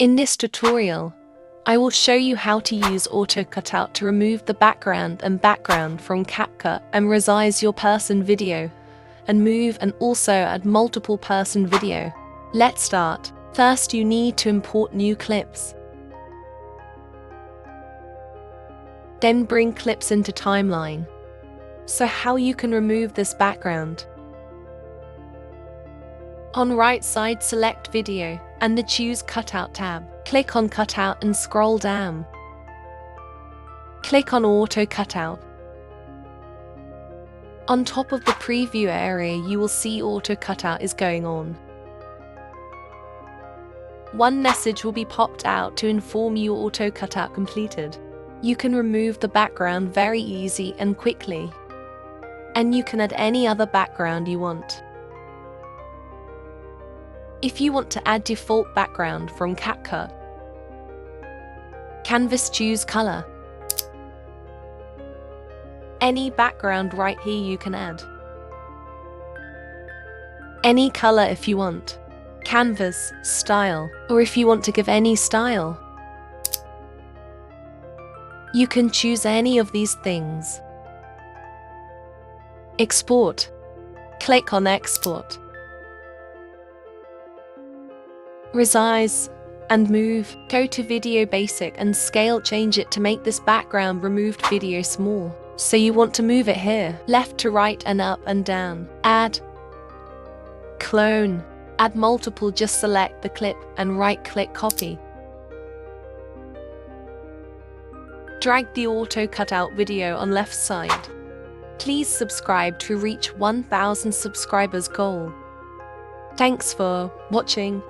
In this tutorial, I will show you how to use Auto Cutout to remove the background from CapCut and resize your person video, and move and also add multiple person video. Let's start. First, you need to import new clips. Then bring clips into timeline. So how you can remove this background? On right side, select Video and the Choose Cutout tab. Click on Cutout and scroll down. Click on Auto Cutout. On top of the preview area, you will see Auto Cutout is going on. One message will be popped out to inform you Auto Cutout completed. You can remove the background very easy and quickly. And you can add any other background you want. If you want to add default background from CapCut, Canvas, choose color. Any background right here you can add. Any color if you want. Canvas, style, or if you want to give any style. You can choose any of these things. Export. Click on Export. Resize and move. Go to Video Basic and scale change it to make this background removed video small. So you want to move it here, left to right and up and down. Add. Clone. Add multiple, just select the clip and right-click copy. Drag the Auto Cutout video on left side. Please subscribe to reach 1000 subscribers goal. Thanks for watching.